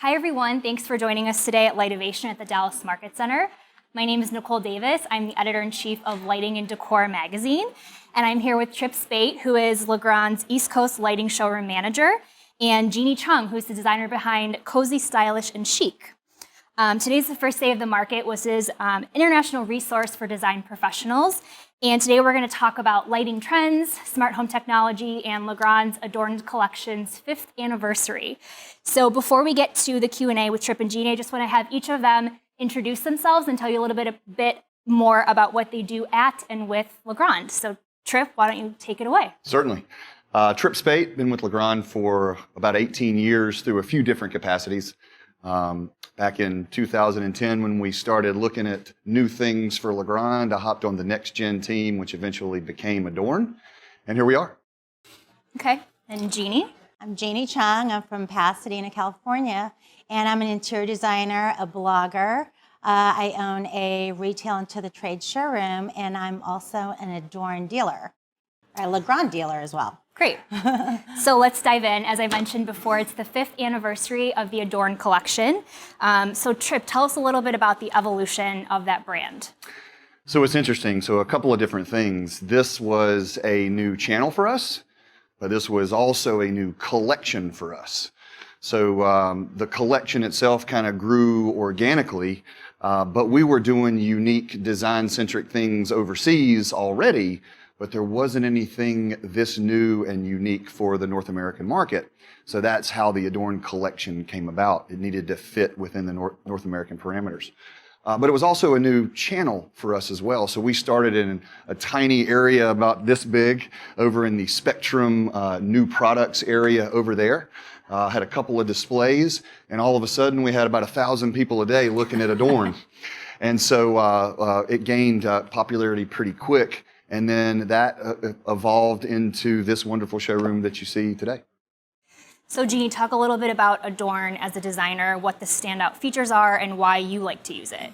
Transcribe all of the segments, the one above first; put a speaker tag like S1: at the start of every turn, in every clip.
S1: Hi everyone, thanks for joining us today at Lightovation at the Dallas Market Center. My name is Nicole Davis. I'm the editor-in-chief of Lighting and Decor magazine, and I'm here with Tripp Spate, who is Legrand's East Coast lighting showroom manager, and Jeannie Chung, who's the designer behind Cozy, Stylish, and Chic. Today's the first day of the market, which is international resource for design professionals. And today we're going to talk about lighting trends, smart home technology, and Legrand's Adorned Collection's 5th anniversary. So before we get to the Q&A with Tripp and Jeannie, I just want to have each of them introduce themselves and tell you a little bit more about what they do at and with Legrand. So Tripp, why don't you take it away?
S2: Certainly. Tripp Spate, been with Legrand for about 18 years through a few different capacities. Back in 2010, when we started looking at new things for Legrand, I hopped on the next gen team, which eventually became Adorn, and here we are.
S1: Okay, and Jeannie?
S3: I'm Jeannie Chung. I'm from Pasadena, California, and I'm an interior designer, a blogger. I own a retail and to the trade showroom, and I'm also an Adorn dealer, a Legrand dealer as well.
S1: Great. So let's dive in. As I mentioned before, it's the 5th anniversary of the Adorn collection. So Tripp, tell us a little bit about the evolution of that brand.
S2: So it's interesting. So a couple of different things. This was a new channel for us, but this was also a new collection for us. So the collection itself kind of grew organically, but we were doing unique design-centric things overseas already, but there wasn't anything this new and unique for the North American market. So that's how the Adorn collection came about. It needed to fit within the North American parameters. But it was also a new channel for us as well. So we started in a tiny area about this big over in the Spectrum new products area over there. Had a couple of displays, and all of a sudden we had about 1,000 people a day looking at Adorn. And so it gained popularity pretty quick. And then that evolved into this wonderful showroom that you see today.
S1: So Jeannie, talk a little bit about Adorn as a designer, what the standout features are, and why you like to use it.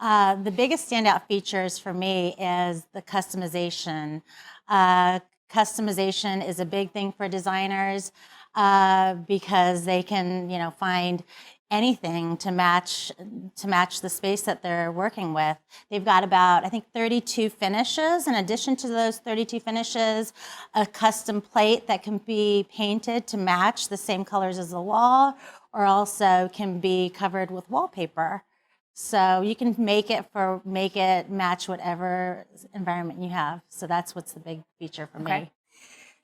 S3: The biggest standout features for me is the customization. Customization is a big thing for designers because they can, find anything to match the space that they're working with. They've got about, I think, 32 finishes. In addition to those 32 finishes, a custom plate that can be painted to match the same colors as the wall, or also can be covered with wallpaper. So you can make it match whatever environment you have. So that's what's the big feature for me.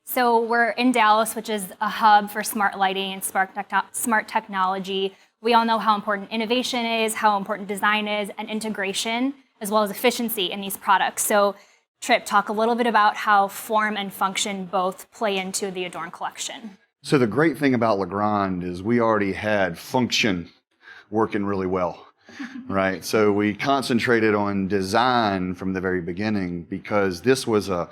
S1: So we're in Dallas, which is a hub for smart lighting and smart technology. We all know how important innovation is, how important design is, and integration, as well as efficiency in these products. So Tripp, talk a little bit about how form and function both play into the Adorn collection.
S2: So the great thing about Legrand is we already had function working really well, right? So we concentrated on design from the very beginning because this was a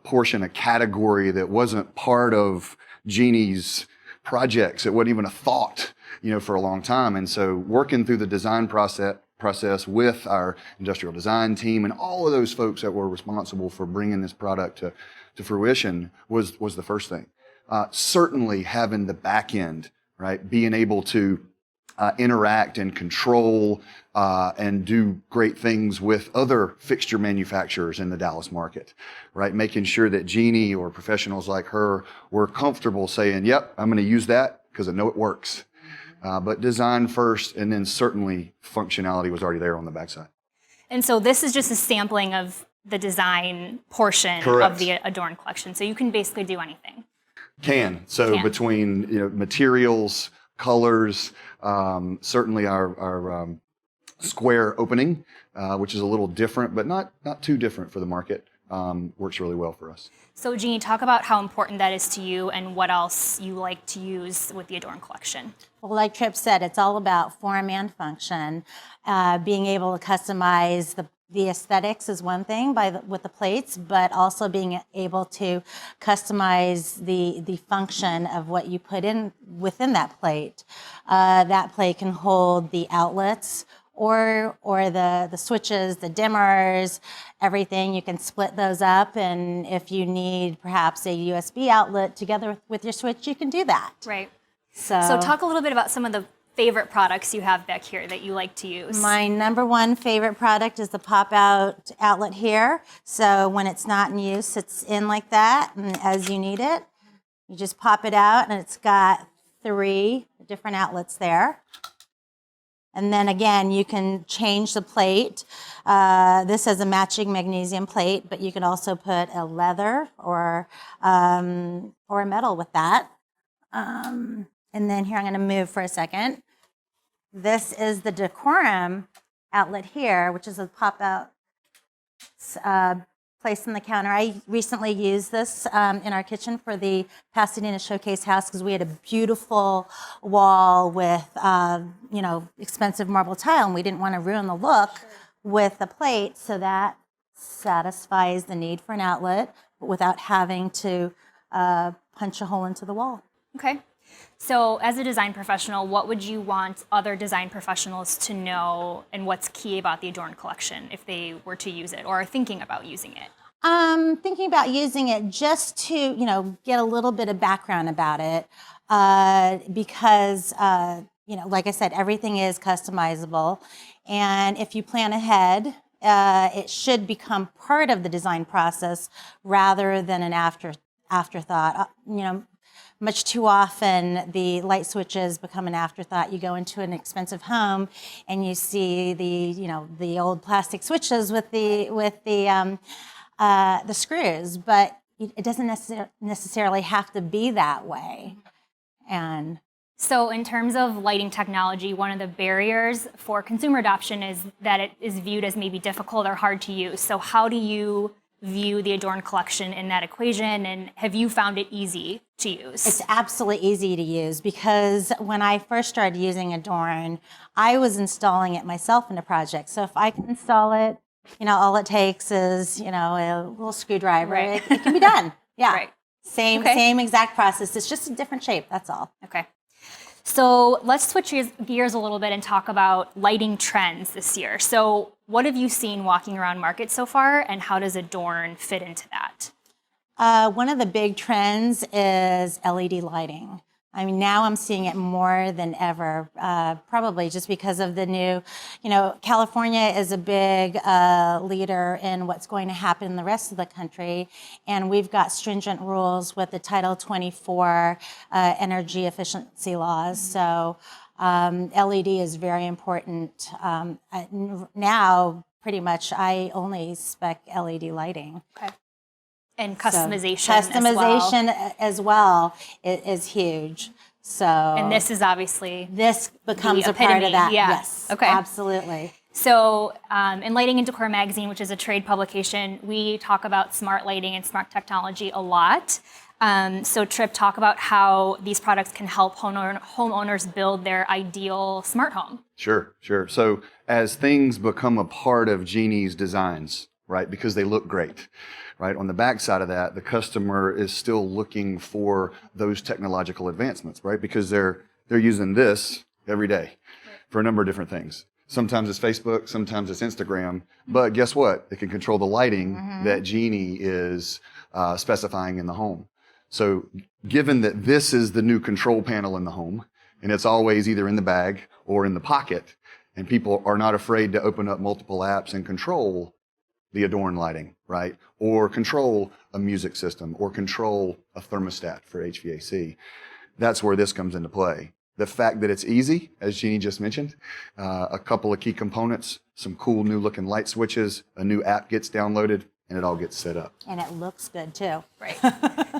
S2: portion, a category that wasn't part of Jeannie's projects. It wasn't even a thought, for a long time. And so working through the design process with our industrial design team and all of those folks that were responsible for bringing this product to fruition was the first thing. Certainly having the back end, right? Being able to interact and control and do great things with other fixture manufacturers in the Dallas market, right? Making sure that Jeannie or professionals like her were comfortable saying, yep, I'm going to use that because I know it works. But design first, and then certainly functionality was already there on the backside.
S1: And so this is just a sampling of the design portion
S2: Correct.
S1: of the Adorn collection. So you can basically do anything.
S2: Between materials, colors, certainly our square opening, which is a little different, but not too different for the market, works really well for us.
S1: So Jeannie, talk about how important that is to you and what else you like to use with the Adorn collection.
S3: Well, like Tripp said, it's all about form and function. Being able to customize the aesthetics is one thing with the plates, but also being able to customize the function of what you put in within that plate. That plate can hold the outlets or the switches, the dimmers, everything. You can split those up, and if you need perhaps a USB outlet together with your switch, you can do that.
S1: Right. So talk a little bit about some of the favorite products you have back here that you like to use.
S3: My number one favorite product is the pop-out outlet here. So when it's not in use, it's in like that, and as you need it, you just pop it out, and it's got 3 different outlets there. And then again, you can change the plate. This has a matching magnesium plate, but you can also put a leather or a metal with that. And then here, I'm going to move for a second. This is the decorum outlet here, which is a pop-out place on the counter. I recently used this in our kitchen for the Pasadena Showcase House because we had a beautiful wall with, expensive marble tile, and we didn't want to ruin the look with the plate, so that satisfies the need for an outlet, but without having to punch a hole into the wall.
S1: Okay. So as a design professional, what would you want other design professionals to know, and what's key about the Adorn collection if they were to use it or are thinking about using it?
S3: Thinking about using it just to, get a little bit of background about it because, like I said, everything is customizable. And if you plan ahead, it should become part of the design process rather than an afterthought. Much too often, the light switches become an afterthought. You go into an expensive home, and you see the old plastic switches with the screws, but it doesn't necessarily have to be that way. And
S1: so in terms of lighting technology, one of the barriers for consumer adoption is that it is viewed as maybe difficult or hard to use. So how do you view the Adorn collection in that equation, and have you found it easy to use?
S3: It's absolutely easy to use because when I first started using Adorn, I was installing it myself in a project. So if I can install it, all it takes is, a little screwdriver.
S1: Right.
S3: It can be done. Yeah.
S1: Right.
S3: Same exact process. It's just a different shape. That's all.
S1: Okay. So let's switch gears a little bit and talk about lighting trends this year. So what have you seen walking around market so far, and how does Adorn fit into that?
S3: One of the big trends is LED lighting. I mean, now I'm seeing it more than ever, probably just because of the new, California is a big leader in what's going to happen in the rest of the country. And we've got stringent rules with the Title 24 energy efficiency laws. So LED is very important. Now, pretty much, I only spec LED lighting.
S1: Okay. And customization
S3: as well is huge. So,
S1: and this is obviously
S3: this becomes
S1: the
S3: a part of that.
S1: Yeah.
S3: Yes,
S1: okay,
S3: absolutely.
S1: So, in Lighting and Decor magazine, which is a trade publication, we talk about smart lighting and smart technology a lot. So, Trip, talk about how these products can help homeowners build their ideal smart home.
S2: Sure. So, as things become a part of Genie's designs, right, because they look great. Right, on the back side of that, the customer is still looking for those technological advancements, right? Because they're using this every day for a number of different things. Sometimes it's Facebook, sometimes it's Instagram, but guess what? It can control the lighting that Genie is specifying in the home. So given that this is the new control panel in the home, and it's always either in the bag or in the pocket, and people are not afraid to open up multiple apps and control the Adorn lighting, right? Or control a music system, or control a thermostat for HVAC. That's where this comes into play. The fact that it's easy, as Jeannie just mentioned, a couple of key components, some cool new looking light switches, a new app gets downloaded, and it all gets set up.
S3: And it looks good too.
S1: Right.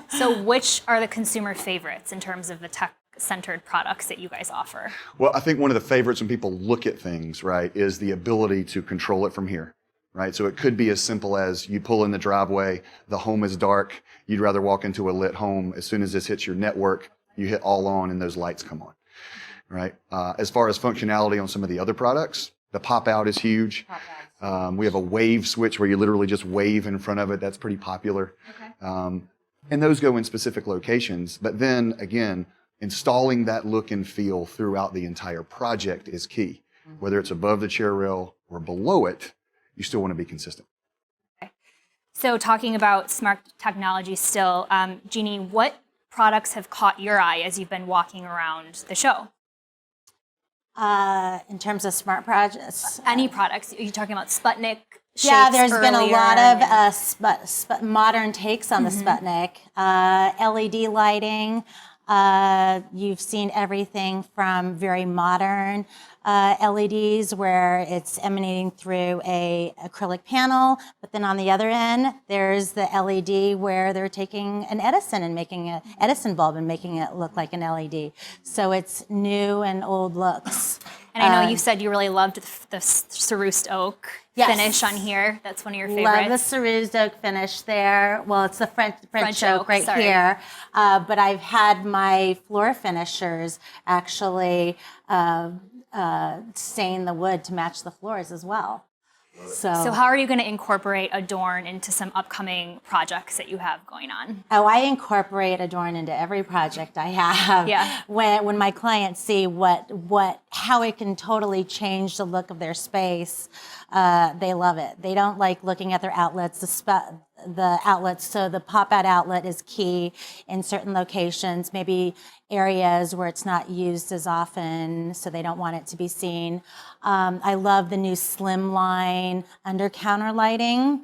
S1: So which are the consumer favorites in terms of the tech-centered products that you guys offer?
S2: Well, I think one of the favorites when people look at things, right, is the ability to control it from here. Right, so it could be as simple as you pull in the driveway, the home is dark, you'd rather walk into a lit home. As soon as this hits your network, you hit all on and those lights come on. Right. As far as functionality on some of the other products, the pop out is huge. We have a wave switch where you literally just wave in front of it. That's pretty popular. Okay. And those go in specific locations. But then again, installing that look and feel throughout the entire project is key. Whether it's above the chair rail or below it, you still want to be consistent. Okay.
S1: So talking about smart technology still, Jeannie, what products have caught your eye as you've been walking around the show?
S3: In terms of smart projects,
S1: Any products? Are you talking about Sputnik shapes?
S3: yeah, there's been a lot
S1: earlier?
S3: of modern takes on the Sputnik. LED lighting. You've seen everything from very modern LEDs where it's emanating through a acrylic panel, but then on the other end, there's the LED where they're taking an Edison bulb and making it look like an LED. So it's new and old looks.
S1: And I know you said you really loved the Cerussed oak finish on here. That's one of your favorites.
S3: Love the Cerussed oak finish there. Well, it's the French oak right
S1: sorry.
S3: here. But I've had my floor finishers actually stain the wood to match the floors as well. So
S1: how are you going to incorporate Adorn into some upcoming projects that you have going on?
S3: Oh, I incorporate Adorn into every project I have.
S1: Yeah.
S3: When my clients see how it can totally change the look of their space, they love it. They don't like looking at their outlets. The outlets, so the pop-out outlet is key in certain locations, maybe areas where it's not used as often, so they don't want it to be seen. I love the new slimline under counter lighting.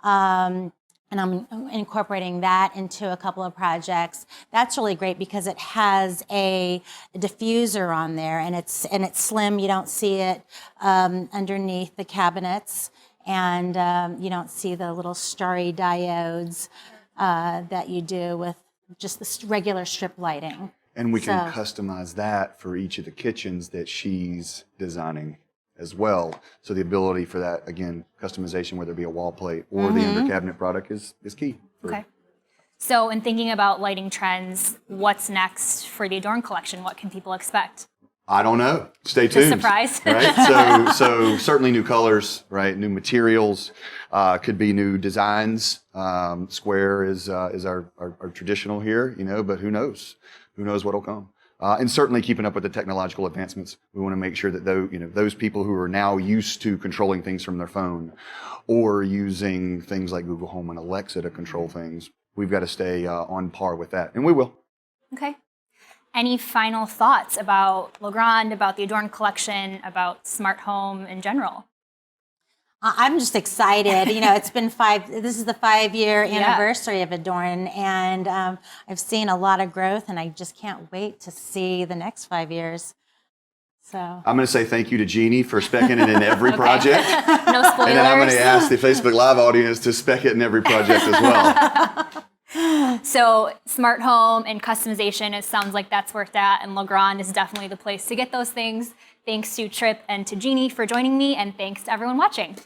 S3: And I'm incorporating that into a couple of projects. That's really great because it has a diffuser on there, and it's slim. You don't see it underneath the cabinets, and you don't see the little starry diodes that you do with just the regular strip lighting.
S2: And we can customize that for each of the kitchens that she's designing as well. So the ability for that, again, customization, whether it be a wall plate or the under cabinet product is key.
S1: Okay. So in thinking about lighting trends, what's next for the Adorn collection? What can people expect?
S2: I don't know. Stay tuned.
S1: Surprise.
S2: Right? So certainly new colors, right? New materials, could be new designs. Square is our traditional here, but who knows? Who knows what'll come? And certainly keeping up with the technological advancements. We want to make sure that those people who are now used to controlling things from their phone or using things like Google Home and Alexa to control things, we've got to stay on par with that. And we will. Okay.
S1: Any final thoughts about Legrand, about the Adorn collection, about smart home in general?
S3: I'm just excited. It's been this is the 5-year anniversary of Adorn, and I've seen a lot of growth, and I just can't wait to see the next 5 years. So
S2: I'm going to say thank you to Jeannie for specking it in every project.
S1: No spoilers.
S2: And then I'm going to ask the Facebook Live audience to spec it in every project as well.
S1: So smart home and customization, it sounds like that's where it's at, and Legrand is definitely the place to get those things. Thanks to Trip and to Jeannie for joining me, and thanks to everyone watching.